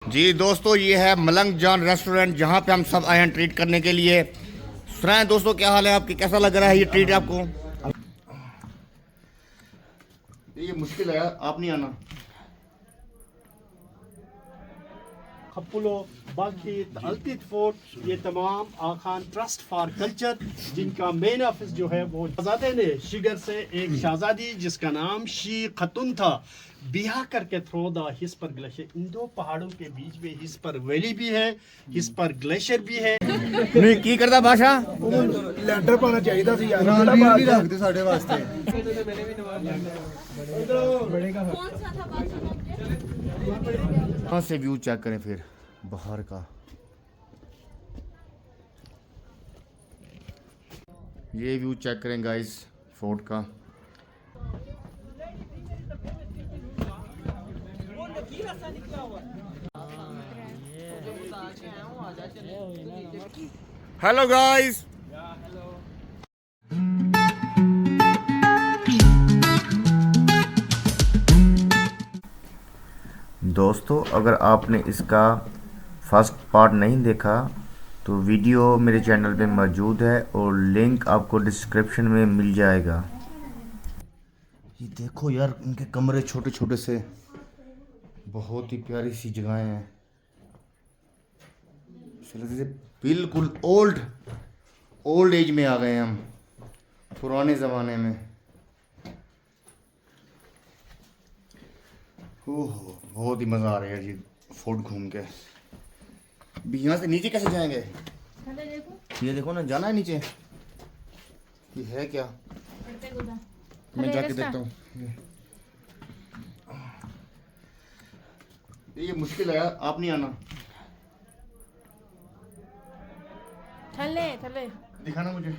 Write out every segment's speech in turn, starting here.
जी दोस्तों, ये है मलंग जान रेस्टोरेंट जहाँ पे हम सब आए हैं ट्रीट करने के लिए। सुनाएं दोस्तों, क्या हाल है आपकी, कैसा लग रहा है ये ट्रीट आपको? ये मुश्किल है यार, आप नहीं आना। खपुलो बाल्कित अल्तित फोर्ट, ये तमाम आखान ट्रस्ट फॉर कल्चर जिनका मेन ऑफिस जो है वो शहजादे ने शिगर से एक शहजादी जिसका नाम शी खतुन था बिहा करके थ्रो द हिस पर ग्लेशियर। इन दो पहाड़ों के बीच में हिस पर वैली भी है, हिस पर ग्लेशियर भी है। नहीं की करता भाषा ਲੈਂਟਰ ਪਾਣਾ ਚਾਹੀਦਾ ਸੀ ਯਾਰ ਨਾਲ ਵੀ ਨਹੀਂ ਰੱਖਦੇ ਸਾਡੇ ਵਾਸਤੇ। कहाँ से व्यू चेक करें फिर बाहर का। ये व्यू चेक करें गाइस फोर्ट का। हेलो गाइस, दोस्तों अगर आपने इसका फर्स्ट पार्ट नहीं देखा तो वीडियो मेरे चैनल पे मौजूद है और लिंक आपको डिस्क्रिप्शन में मिल जाएगा। ये देखो यार, इनके कमरे छोटे छोटे से, बहुत ही प्यारी सी जगहें हैं। बिल्कुल ओल्ड एज में आ गए हम, पुराने ज़माने में। ओह बहुत ही मज़ा आ रहा है जी फोर्ट घूम के। अभी यहाँ से नीचे कैसे जाएंगे? ये देखो ना, जाना है नीचे। ये है क्या? मैं जाके देखता हूँ। ये मुश्किल है यार, आप नहीं आना। थले दिखाना मुझे।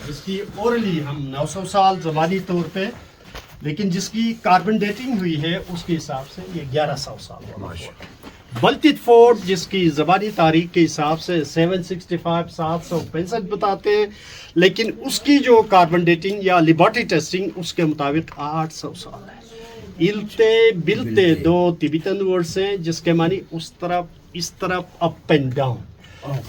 इसकी ओरली हम 900 साल ज़बानी तौर पे, लेकिन जिसकी कार्बन डेटिंग हुई है उसके हिसाब से ये 1100 साल। बल्तित फोर्ट जिसकी ज़बानी तारीख के हिसाब से 765 765 बताते हैं, लेकिन उसकी जो कार्बन डेटिंग या लिबर्टी टेस्टिंग उसके मुताबिक 800 साल है। इल्ते बिलते दो तिब्बतन वर्ड्स हैं जिसके मानी उस तरफ इस तरफ, अप एंड डाउन।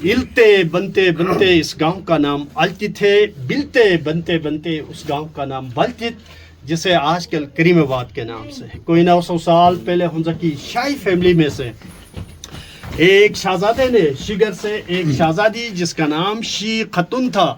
इल्ते बनते बनते इस गांव का नाम अल्तित है, बिलते बनते बनते उस गांव का नाम बल्तित, जिसे आजकल करीमाबाद के नाम से है। कोई 900 साल पहले हमजा की शाही फैमिली में से एक शहजादे ने शिगर से एक शहजादी जिसका नाम शी खतुन था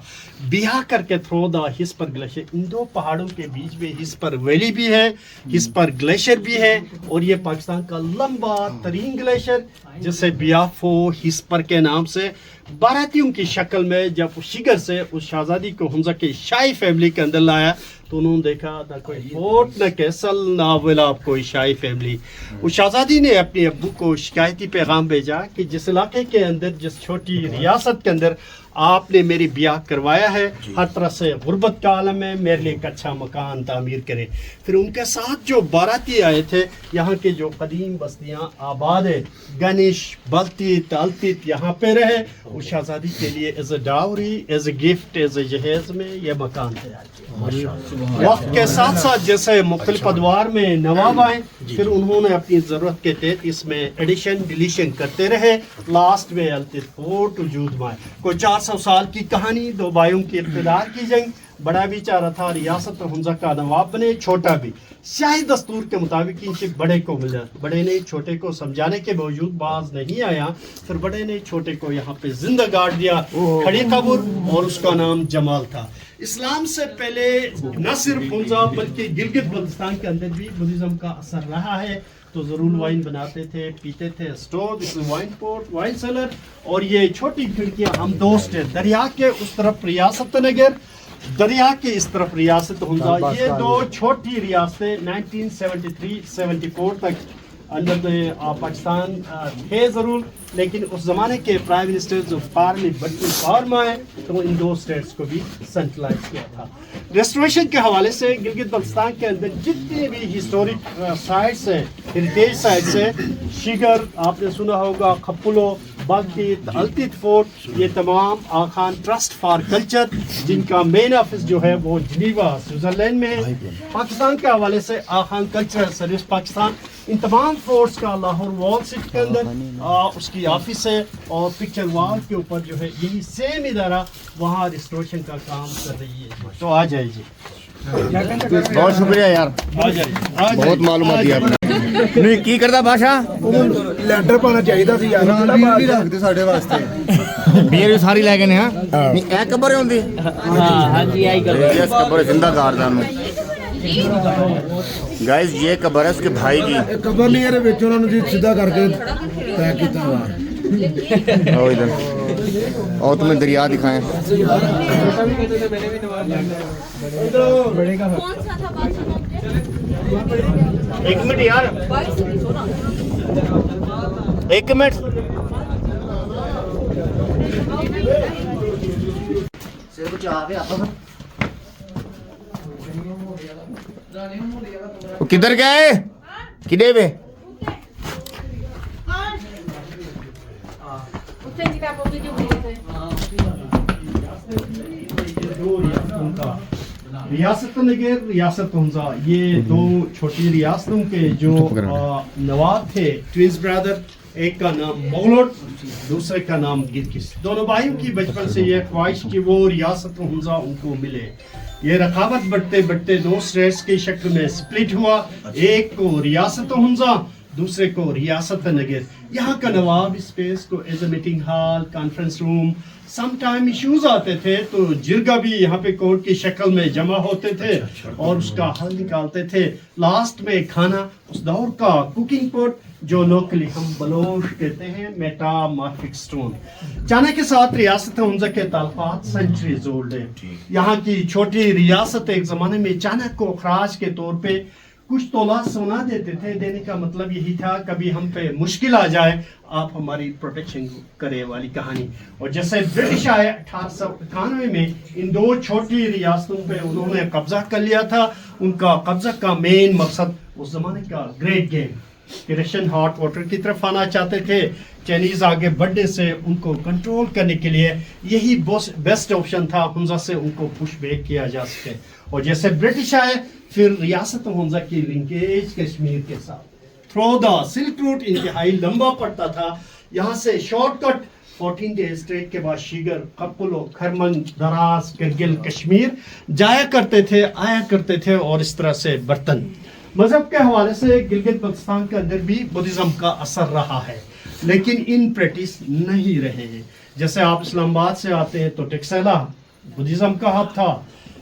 बिहा करके थ्रो द हिस पर ग्लेशियर। इन दो पहाड़ों के बीच में हिस पर वैली भी है, हिस पर ग्लेशियर भी है, और ये पाकिस्तान का लंबा तरीन ग्लेशियर जिसे बियाफो हिस पर के नाम से बारातियों की शक्ल में जब शिगर से उस शहजादी को हमजा की शाही फैमिली के अंदर लाया तो उन्होंने देखा ना कोई फोर्ट न कैसल ना विला कोई शाही फैमिली। उस शहजादी ने अपने अब्बू को शिकायती पैगाम भेजा कि जिस इलाके के अंदर, जिस छोटी रियासत के अंदर आपने मेरी ब्याह करवाया है, हर तरह से गुर्बत का आलम है, मेरे लिए एक अच्छा मकान तामीर करें। फिर उनके साथ जो बाराती आए थे, यहाँ के जो कदीम बस्तियाँ आबाद है, गनिश बल्तित अल्तित, यहाँ पे रहे। उस शहजादी के लिए as a dowry, as a gift, as a जहेज में यह मकान तैयार किया। वक्त के साथ साथ जैसे मुख्तलिफ अदवार में नवाब आए, फिर उन्होंने अपनी ज़रूरत के तहत इसमें एडिशन डिलीशन करते रहे। लास्ट में अल्तित फोर्ट वजूद में आए। कोई 400 साल की कहानी, दो भाइयों की इख्तिलार की जंग। बड़ा भी चाह रहा था रियासत हमजा का नवाब बने, छोटा भी। शाही दस्तूर के मुताबिक इनसे बड़े को मिला, बड़े ने छोटे को समझाने के बावजूद बाज नहीं आया। फिर बड़े ने छोटे को यहाँ पे जिंदा गाड़ दिया, खड़ी कब्र, और उसका नाम जमाल था। इस्लाम से पहले न सिर्फ हमजा बल्कि गिलगित बल्तिस्तान के अंदर भी बुद्धिज्म का असर रहा है। तो ज़रूर वाइन बनाते थे, पीते थे। Store, wine port, wine cellar, और ये छोटी खिड़कियाँ हम दोस्त है। दरिया के उस तरफ रियासत नगर, दरिया के इस तरफ रियासत हमजा। ये दो छोटी रियासतें 1973-74 तक अंडर पाकिस्तान थे ज़रूर, लेकिन उस ज़माने के प्राइम मिनिस्टर जो पार्लियामेंट बट्टी पावर में आए तो इन दो स्टेट्स को भी सेंट्रलाइज किया था। रेस्टोरेशन के हवाले से गिलगित बल्तिस्तान के अंदर जितने भी हिस्टोरिक साइट्स हैं, हेरिटेज साइट्स हैं, शिगर आपने सुना होगा, खपुलो बल्तित, अल्तित फोर्ट, ये तमाम आगा खान ट्रस्ट फॉर कल्चर जिनका मेन ऑफिस जो है वो जिनीवा स्विट्जरलैंड में है। पाकिस्तान के हवाले से आगा खान कल्चरल सर्विस पाकिस्तान इन तमाम फोर्ट्स का लाहौर वॉल सिटी के अंदर उसकी ऑफिस है और पिक्चर वॉल के ऊपर जो है यही सेम इदारा वहाँ रिस्टोरेशन का काम कर रही है। तो आ जाइए, बहुत शुक्रिया यार, आ जाइए, बहुत मालूमात दी आपने। नहीं की करता भाषा ਲੈਂਟਰ ਪਾਣਾ ਚਾਹੀਦਾ ਸੀ ਯਾਰ ਰੱਖਦੇ ਸਾਡੇ ਵਾਸਤੇ ਬੀਅਰ ਵੀ ਸਾਰੀ ਲੈ ਗਏ ਨੇ। ਹਾਂ ਨਹੀਂ ਇਹ ਕਬਰ ਹੁੰਦੀ ਹਾਂਜੀ ਆਈ ਗੱਲ ਇਸ कबर जिंदा कारदार में गाइस ये कबर है उसके भाई की। ਇਹ ਕਬਰ ਨਹੀਂ ਇਹਦੇ ਵਿੱਚ ਉਹਨਾਂ ਨੂੰ ਜੀ ਸਿੱਧਾ ਕਰਕੇ ਪੈਕ ਕੀਤਾ ਵਾ। आओ इधर और तुम्हें दरिया दिखाएं। एक मिनट यार, एक मिनट किधर गए किधे वे रियासत नगर, रियासत हुंजा, ये दो छोटी रियासतों के जो नवाब थे, ट्विंस ब्रदर, एक का नाम मौलूद, दूसरे का नाम गिलगिस। दोनों भाइयों की बचपन से ये ख्वाहिश कि वो रियासत हुंजा उनको मिले। ये रकाबत बढ़ते बढ़ते दो स्टेट्स की शक्ल में स्प्लिट हुआ, एक को रियासत हुंजा, दूसरे को रियासत नगर। यहाँ का नवाब स्पेस को as a meeting hall, conference room, some time issues आते थे तो जिरगा भी यहाँ पे कोर्ट की शक्ल में जमा होते थे और उसका हल निकालते थे। लास्ट में खाना, उस दौर का कुकिंग पॉट जो लोकली हम बलोच कहते हैं, मेटामॉर्फिक स्टोन। चाइना के साथ रियासत हुंजा के ताल्लुकात सेंचुरीज ओल्ड है। यहाँ की छोटी रियासत एक जमाने में चाइना को खराज के तौर पे कुछ तोला सोना देते थे। देने का मतलब यही था कभी हम पे मुश्किल आ जाए आप हमारी प्रोटेक्शन करे वाली कहानी। और जैसे ब्रिटिश आए 1898 में इन दो छोटी रियासतों पे उन्होंने कब्जा कर लिया था। उनका कब्जा का मेन मकसद उस जमाने का great game Russian hot water की तरफ आना चाहते थे। चाइनीज आगे बढ़ने से उनको कंट्रोल करने के लिए यही बेस्ट ऑप्शन था, हुंजा से उनको पुश बैक किया जा सके। और जैसे ब्रिटिश आए फिर रियासत हुंजा की लिंकेज कश्मीर के साथ थ्रू द सिल्क रूट इंतहाई लंबा पड़ता था। यहाँ से शॉर्टकट 14 डेज ट्रेक के बाद शिगर, कपुलो, खरमन, दराज, करगिल, कश्मीर जाया करते थे, आया करते थे। और इस तरह से बर्तन मजहब के हवाले से गिलगित बल्तिस्तान के अंदर भी बुद्धिज्म का असर रहा है, लेकिन इन प्रैक्टिस नहीं रहे हैं। जैसे आप इस्लामाबाद से आते हैं तो टेक्सला बुद्धिज्म का हब था।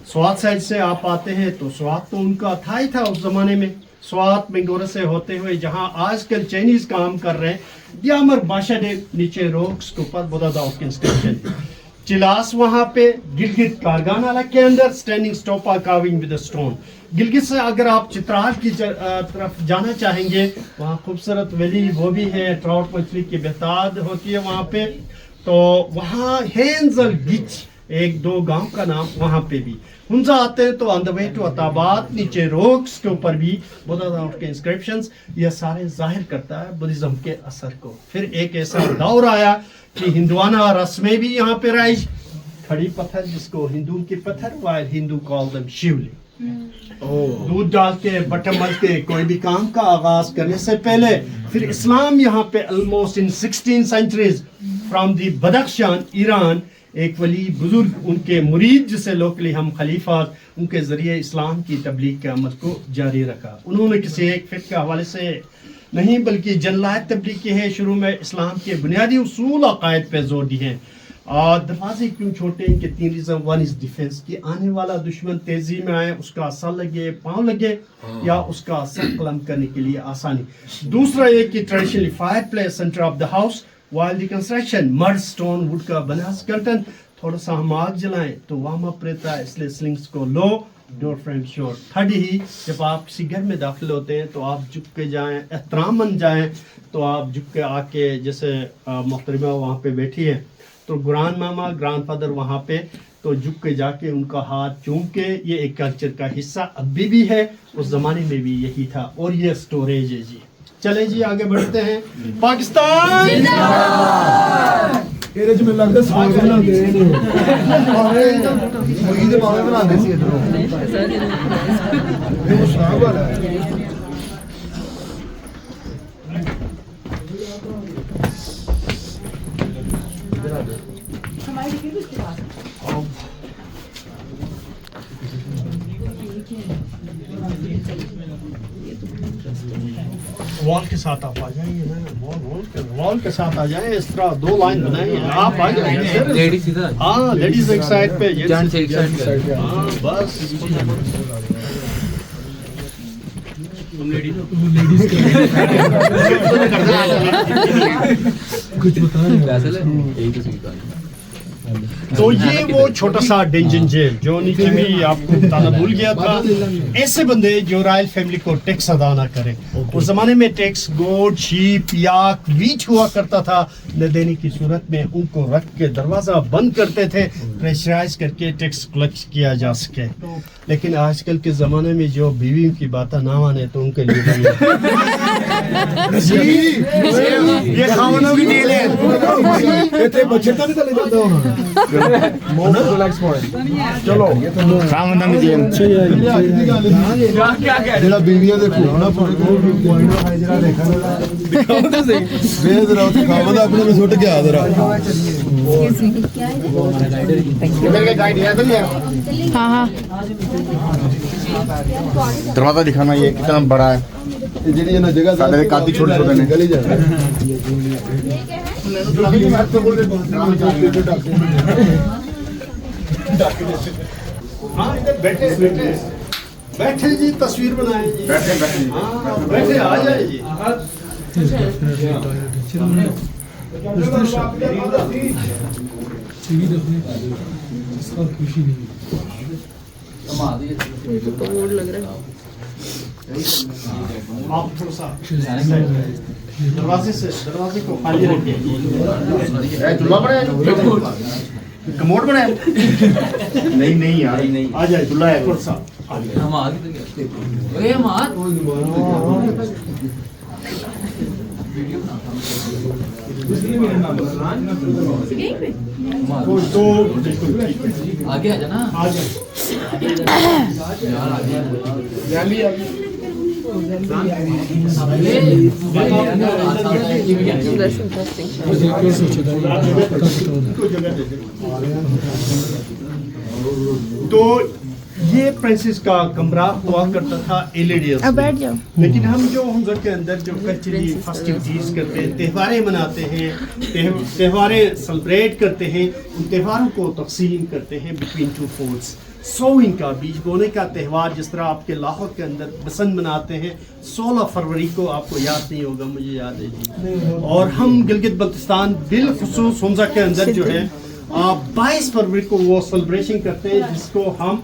स्वात साइड से आप आते हैं तो स्वात तो उनका था ही था उस जमाने में। स्वात मिंगोरा से होते हुए जहां आजकल चाइनीज काम कर रहे हैं, दियामर बाशाडे नीचे रोक्स के ऊपर बुदादाव इंस्क्रिप्शन, चिलास वहां पे, गिलगित कारगानाला के अंदर standing stupa carving with stone. Gilgit से अगर आप चित्राल की तरफ जाना चाहेंगे, वहाँ खूबसूरत वैली वो भी है, ट्राउट मछली की बेहताद होती है वहाँ पे। तो वहाँ हेंजल गिच एक दो गांव का नाम वहाँ पे भी। हुंजा आते हैं तो on the way to Attabad नीचे रोक्स के ऊपर भी बुद्धा के इंस्क्रिप्शंस, ये सारे जाहिर करता है बुद्धिज्म के असर को। फिर एक ऐसा दौर आया कि हिंदुआना रस्में भी यहाँ पे राइज, खड़ी पत्थर जिसको हिंदू की पत्थर, वाइल हिंदू कॉल देम शिवलिंग। दूध डाल के बटन मल के कोई भी काम का आगाज करने से पहले फिर इस्लाम यहाँ पे almost in 16 centuries from the Badakhshan Iran एक वली बुजुर्ग उनके मुरीद जिसे लोकली हम खलीफा, उनके जरिए इस्लाम की तबलीग के अमल को जारी रखा। उन्होंने किसी एक फिक्र के हवाले से नहीं बल्कि जनलायत तबलीग की है। शुरू में इस्लाम के बुनियादी उसूल अकायद पे जोर दिए हैं। और दरवाजे क्यों छोटे हैं कि 3 रीजन, 1 इज डिफेंस कि आने वाला दुश्मन तेजी में आए उसका असर लगे, पाँव लगे या उसका असर कलम करने के लिए आसानी। दूसरा ये कि traditionally fire place centre of the house while the construction mud stone would का बना स्केलेटन, थोड़ा सा हम आग जलाएं तो वार्म अप रहता है, इसलिए स्लिंग्स को लो, डोर फ्रेम शॉर्ट। थर्ड ही जब आप किसी घर में दाखिल होते हैं तो आप झुक के जाएं, एहतरामन जाएं, तो आप झुक के आके जैसे मोहतरमा वहाँ पे बैठी है तो ग्रांड मामा ग्रैंडफादर वहाँ पे तो झुक के जाके उनका हाथ चूम के, ये एक कल्चर का हिस्सा अभी भी है, उस जमाने में भी यही था। और ये स्टोरेज है जी, चले जी आगे बढ़ते हैं। पाकिस्तान ਇਹਦੇ ਚ ਮੈਨੂੰ ਲੱਗਦਾ ਸਾਗ ਬਣਾਉਂਦੇ ਨੇ ਮੁਰਗੀ ਦੇ ਮਾਵੇ ਬਣਾਉਂਦੇ ਸੀ ਇਧਰੋਂ ਇਹ ਸਾਗ ਵਾਲਾ ਹੈ वॉल के साथ आप आ जाइए ना, वॉल के साथ आ जाए, इस तरह 2 लाइन बनाइए, आप आ जाइए। लेडीज इधर, हाँ लेडीज एक साइड पे, जेंट्स एक साइड पे। हाँ बस तुम लेडीज हो? कुछ बता रहे वैसे ले यही तो सीखा है। तो ये वो छोटा सा डेंजन जेल जो नीचे में आपको बताना भूल गया था। ऐसे बंदे जो रॉयल फैमिली को टैक्स अदा ना करें, उस जमाने में टैक्स गोट, शीप, याक, वीच हुआ करता था, न देने की सूरत में उनको रख के दरवाजा बंद करते थे, प्रेशराइज करके टैक्स कलेक्ट किया जा सके। लेकिन आजकल के जमाने में जो बीवी की बातें ना माने तो उनके लिए ये खावनों की जेल है। ਇੱਥੇ ਬੱਚੇ ਤਾਂ ਨਹੀਂ ਥੱਲੇ ਜਾਂਦਾ ਹੋਣਾ ਮੋਰ ਰਿਲੈਕਸ ਪੁਆਇੰਟ ਚਲੋ खामना में जेल ਜਿਹੜਾ ਬੀਵੀਆਂ ਦੇ ਖੂਨਾ ਪੁਆਇੰਟ ਹੈ ਜਿਹੜਾ ਦੇਖਣ ਵਾਲਾ ਦਿਖਾਓ ਤਾਂ ਸਹੀ ਵੇਦ ਰਾਉ ਤੇ ਖਾਵਦਾ ਆਪਣੇ ਨੂੰ ਸੁੱਟ ਕੇ ਆ ਜਰਾ हाँ हाँ दरवाजा दिखाना ये कितना बड़ा है। ਇਹ ਜਿਹੜੀ ਇਹਨਾਂ ਜਗ੍ਹਾ ਸਾਡੇ ਦੇ ਕਾਫੀ ਛੋਟੇ ਛੋਟੇ ਨੇ। ਗਲੀ ਜਾਣਾ हाँ इधर बैठे बैठे बैठे जी, तस्वीर बनाए जी, बैठे बैठे हाँ बैठे आ जाए जी। खुशी नहीं आप थोड़ा सा दरवाजे को खाली रखिए। चूल्हा बड़ा है, कमोड बड़ा है। नहीं नहीं यार नहीं, आ जाए दूल्हा है थोड़ा सा आगे। हम आ गए तो अरे हम आ तो बिल्कुल ठीक है, आगे आ जाना। आ जाए यार आगे that's interesting तो ये प्रिंसेस का कमरा हुआ करता था एलईडी। अब बैठ जाओ। लेकिन हम जो घर के अंदर जो कल्चरली फेस्टिविटीज करते हैं, त्योहारें मनाते हैं, त्योहारें सेलिब्रेट करते हैं, उन त्योहारों को तकसीम करते हैं बिटवीन 2 फोर्ट्स। सोइंग का, बीज बोने का त्यौहार जिस तरह आपके लाहौर के अंदर बसंत मनाते हैं 16 फरवरी को, आपको याद नहीं होगा, मुझे याद है जी। और हम गिलगित बल्तिस्तान बिलखुसूस हुंजा के अंदर जो है 22 फरवरी को वो सेलिब्रेशन करते हैं जिसको हम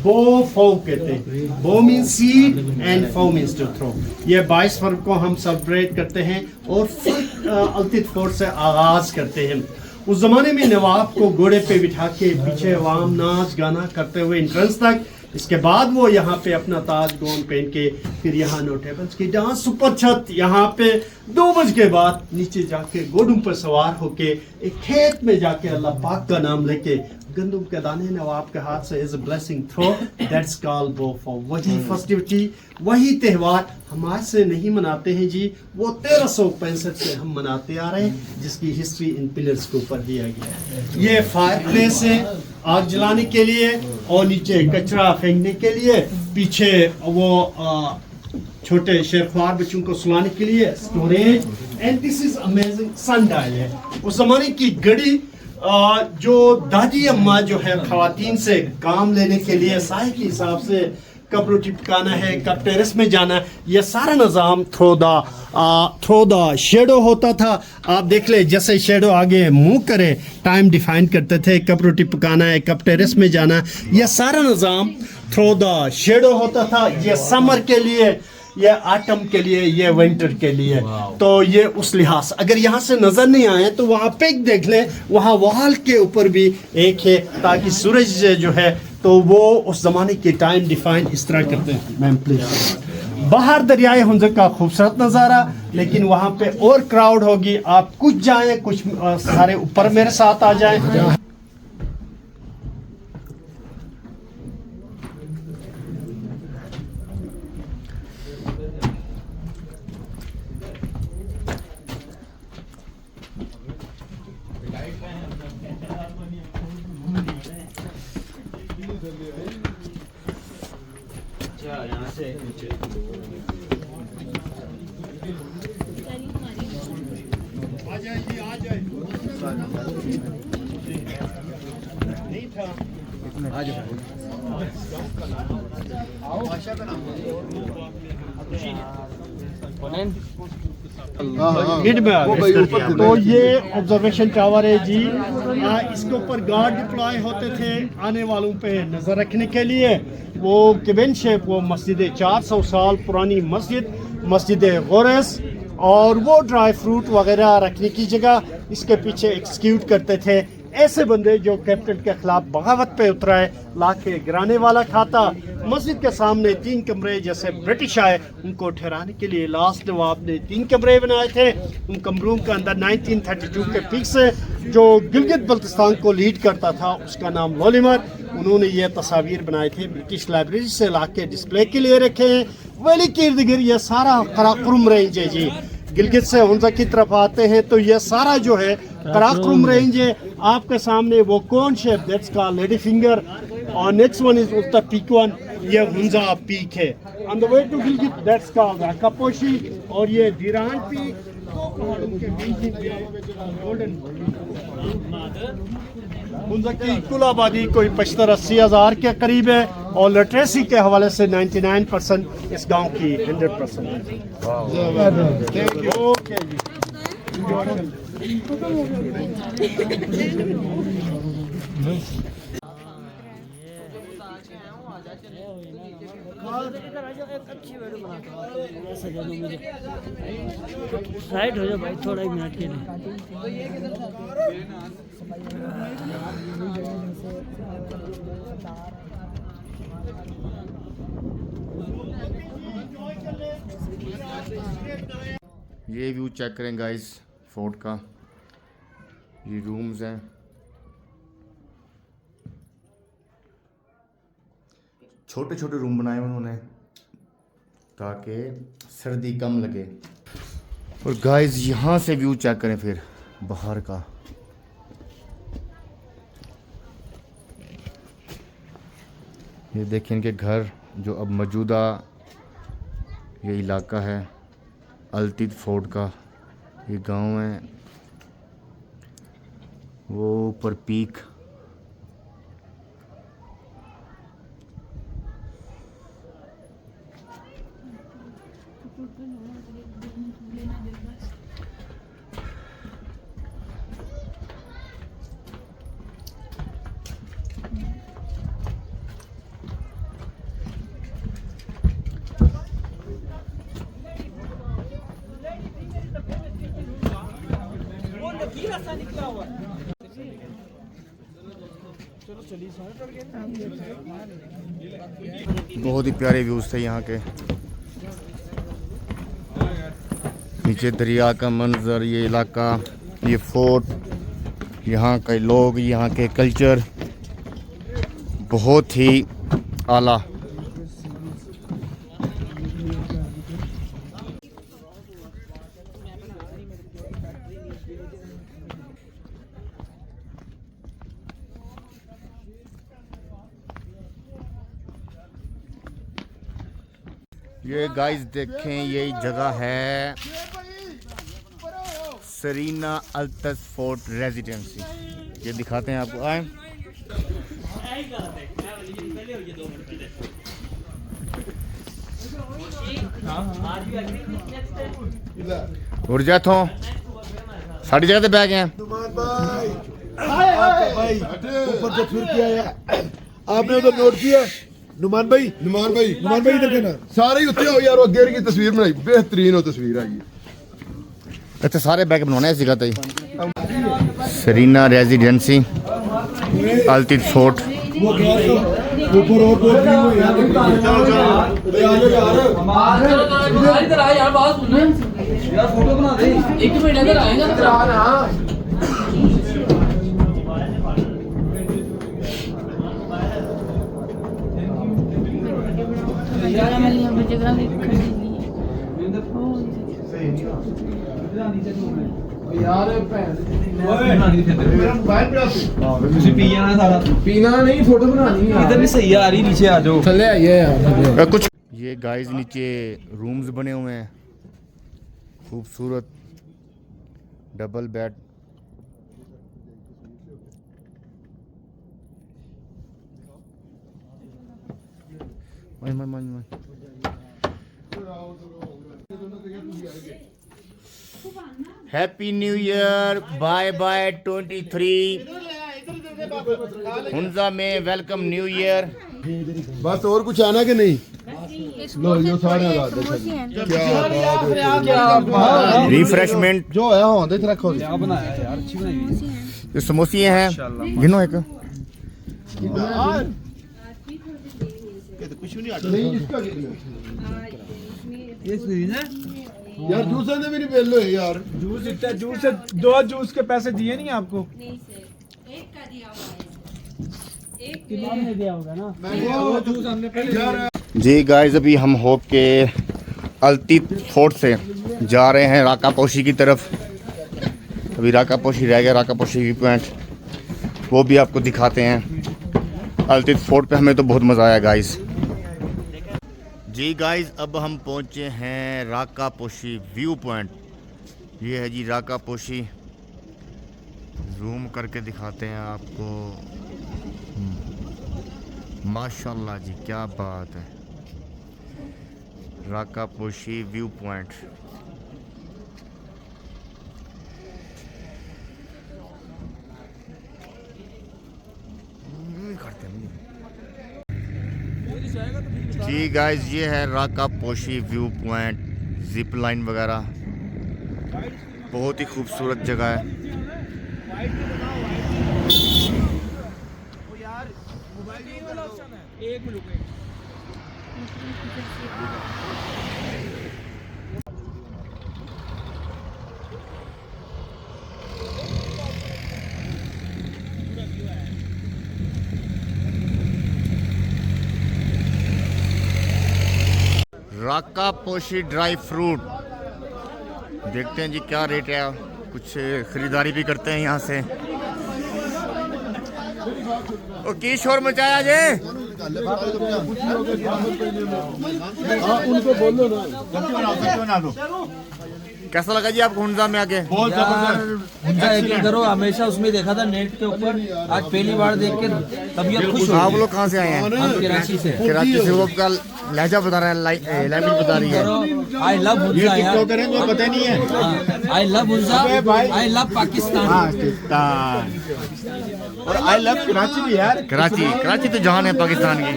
बो फो कहते हैं। बो मीन्स सीड एंड फो मीन्स टू थ्रो। ये 22 फरवरी को हम सेलिब्रेट करते हैं और फिर अल्तित फोर्ट से आगाज करते हैं। उस जमाने में नवाब को घोड़े पे बिठा के पीछे अवाम नाच गाना करते हुए एंट्रेंस तक, इसके बाद वो यहाँ पे अपना ताज गोन पहन के फिर यहाँ नोटेबल्स की डांस ऊपर छत, यहाँ पे 2 बजे के बाद नीचे जाके घोड़ों पर सवार होके एक खेत में जाके अल्लाह पाक का नाम लेके गंदम के दाने नवाब के हाथ से is a blessing throw, that's called बोफो। वही फेस्टिविटी, वही त्यौहार हम आज से नहीं मनाते हैं जी, वो 1365 से हम मनाते आ रहे हैं, जिसकी हिस्ट्री इन पिलर्स के ऊपर दिया गया है। ये फायर प्लेस है आग जलाने के लिए और नीचे कचरा फेंकने के लिए, पीछे वो छोटे शेरख्वार बच्चों को सुलाने के लिए storage, and this is amazing sundial है। उस जमाने की घड़ी जो दादी अम्मा जो है खवातीन से काम लेने के लिए साय के हिसाब से कब रोटी पकाना है, कब टेरेस में जाना है, यह सारा निज़ाम थ्रो द शेडो होता था। आप देख ले जैसे शेडो आगे मुंह करे टाइम डिफाइन करते थे, कब रोटी पकाना है, कब टेरेस में जाना है, यह सारा निज़ाम थ्रो द शेडो होता था। ये समर के लिए, ये आटम के लिए, ये विंटर के लिए। तो ये उस लिहाज, अगर यहाँ से नजर नहीं आए तो वहाँ पे देख ले, वहाँ वॉल के ऊपर भी एक है, ताकि सूरज जो है तो वो उस जमाने के टाइम डिफाइन इस तरह करते हैं। मैम प्लीज बाहर दरियाए हुंजक का खूबसूरत नज़ारा, लेकिन वहाँ पे और क्राउड होगी। आप कुछ जाएं, कुछ सारे ऊपर मेरे साथ आ जाएं। हिट में आ गए। तो ये ऑब्जर्वेशन टावर है जी। इसके ऊपर गार्ड डिप्लॉय होते थे आने वालों पे नज़र रखने के लिए। वो केबिन शेप, वो मस्जिद 400 साल पुरानी मस्जिद गौरस, और वो ड्राई फ्रूट वगैरह रखने की जगह इसके पीछे एक्सिक्यूट करते थे ऐसे बंदे जो कैपिटल के खिलाफ बगावत पे उतरा है, लाके गिराने वाला खाता। मस्जिद के सामने 3 कमरे जैसे ब्रिटिश आए, उनको ठहराने के लिए लास्ट नवाब ने 3 कमरे बनाए थे। उन कमरों के अंदर 1932 के फिक्स जो गिलगित बल्तिस्तान को लीड करता था, उसका नाम लोलिमर, उन्होंने ये तस्वीर बनाए थे, ब्रिटिश लाइब्रेरी से लाके डिस्प्ले के लिए रखे हैं। वली के इर्द गिर्द ये सारा कराकुरम रेंज है जी। गिलगित से हुंजा की तरफ आते हैं तो ये सारा जो है कराकुरम रेंज है। आपके सामने वो cone shape, that's called lady finger, और नेक्स्ट वन इज उल्टा पीक वन, ये हुंजा पीक है। On the way to Gilgit that's called Rakaposhi, और ये दिरान पीक, दो पहाड़ों के बीच में गोल्डन। हुंजा की कुल आबादी कोई 75-80 हज़ार के करीब है, और लिटरेसी के हवाले से 99% इस गांव की 100% है। Thank you. ओके जी। साइड हो जाओ भाई थोड़ा ही मिनट के लिए। ये व्यू चेक करें गाइस फोर्ट का। ये रूम्स हैं, छोटे छोटे रूम बनाए उन्होंने ताकि सर्दी कम लगे। और गाइस यहाँ से व्यू चेक करें फिर बाहर का। ये देखें इनके घर, जो अब मौजूदा ये इलाका है अल्तिद फोर्ट का, ये गांव है, वो ऊपर पीक। बहुत ही प्यारे व्यूज थे यहाँ के। नीचे दरिया का मंजर, ये इलाका, ये फोर्ट, यहाँ के लोग, यहाँ के कल्चर बहुत ही आला। ये गाइस देखें, यही जगह है सरीना अल्तस फोर्ट रेजिडेंसी। ये दिखाते हैं आपको, आए। उड़ जा थो साड़ी जगह पे बैग हैं। भाई ऊपर से फिर किया है आपने, तो नोट किया। नुमान भाई इधर के ना सारे ही उत्ते हो यार, अगे की तस्वीर बनाई, बेहतरीन हो तस्वीर आई। अच्छा सारे बैग बनाने ऐसी कहते हैं। Serena residency Altit fort. ऊपर और पोटली हुई है इधर आ यार, बात सुन यार, फोटो बना दे। एक मिनट इधर आएगा यार पीना नहीं, फोटो बनानी है। इधर भी सही आ रही, नीचे आ जाओ। चले आइए यार कुछ ये गाइस नीचे रूम्स बने हुए हैं, खूबसूरत double bed. Happy new year, bye bye 23 Hunza में वेलकम न्यू ईयर। बस और कुछ आना कि नहीं? लो यो सारे रिफ्रेशमेंट जो है हाँ देख रखो। क्या बनाया यार, अच्छी बनाई है। ये समोसे हैं, गिनो एक। नहीं इसका यार जूस ने मेरी बेल लो यार। जूस इतना जूस है, 2 जूस के पैसे दिए नहीं आपको? नहीं सर, एक का दिया हुआ है। एक कितना दिया होगा ना? वो जूस हमने पहले जी गाइस, अभी हम होप के अल्तीत फोर्ट से जा रहे हैं राका पोशी की तरफ। अभी राका पोशी रह गया, राका पोशी की पॉइंट वो भी आपको दिखाते हैं। अल्तीत फोर्ट पे हमें तो बहुत मज़ा आया गाइस। जी गाइस, अब हम पहुंचे हैं राका पोशी व्यू पॉइंट। ये है जी राका पोशी, जूम करके दिखाते हैं आपको। माशाल्लाह जी, क्या बात है। राका पोशी व्यू पॉइंट। जी गाइस, ये है राका पोशी व्यू पॉइंट, जिप लाइन वगैरह, बहुत ही खूबसूरत जगह है। राका पोशी ड्राई फ्रूट, देखते हैं जी क्या रेट है, कुछ खरीदारी भी करते हैं यहाँ से। ओ की शोर मचाया जे। उनको बोलो ना। कैसा लगा जी आपको हुंजा में आके? बहुत जबरदस्त करो, हमेशा उसमें देखा था नेट के ऊपर, आज पहली बार देख के तबीयत खुश हो आप लोग कहाँ से आए हैं? हम कराची से। कराची से। वो आपका लहजा बता रहा है, लैंग्वेज बता रही है। आई लव हुंजा यार, करेंगे पता नहीं है। I love Hunza, I love Pakistan, और आई लव कराची भी यार। कराची तो जहान है पाकिस्तान की।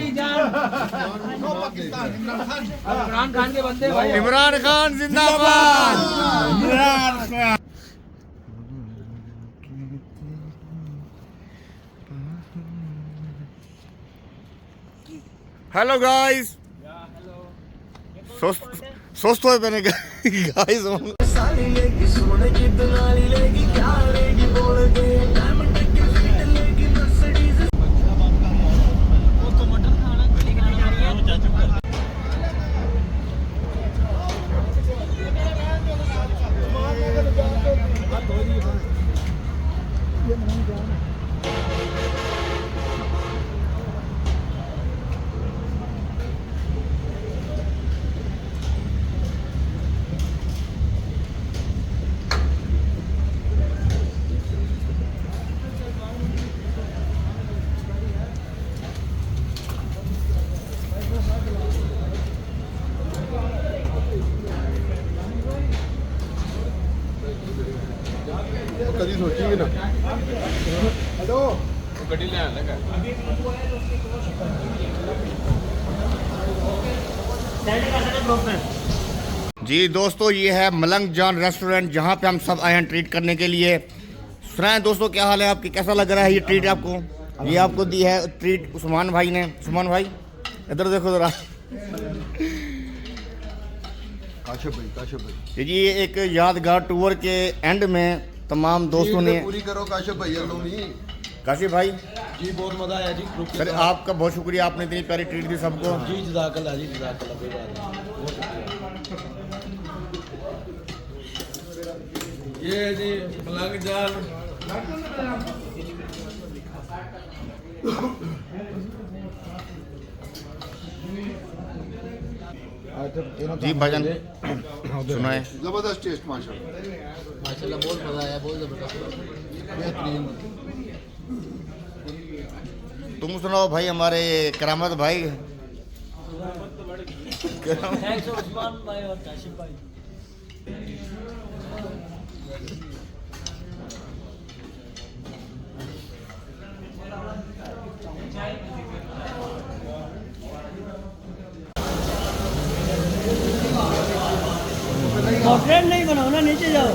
इमरान खान के बंदे भाई। इमरान खान जिंदाबाद। हेलो गाइस, सोचते हुए मैंने गाइस कभी सोचिए ना। हेलो गड्डी ले आने का। जी दोस्तों, ये है मलंग जान रेस्टोरेंट, जहाँ पे हम सब आए हैं ट्रीट करने के लिए। सुनाएं दोस्तों, क्या हाल है आपकी, कैसा लग रहा है ये ट्रीट आपको? ये आपको दी है ट्रीट उस्मान भाई ने। उस्मान भाई इधर देखो जरा। काशिफ भाई जी ये एक यादगार टूर के एंड में तमाम दोस्तों ने। पूरी करो काशिफ भाई नहीं काशिफ भाई जी बहुत मजा आया जी ग्रुप सर आपका बहुत शुक्रिया, आपने इतनी प्यारी ट्रीट दी सबको। जी जज़ाकल्लाह जी जज़ाकल्लाह कोई बात नहीं। ये जी मलंग जाल जी भाईजान सुनाए। जबरदस्त टेस्ट माशाल्लाह बहुत मजा आया, बहुत जबरदस्त बेहतरीन। तुम सुनाओ भाई हमारे करामत भाई। थैंक्स उस्मान भाई और काशिफ भाई। पोर्ट्रेट नहीं बनाओ ना, नीचे जाओ।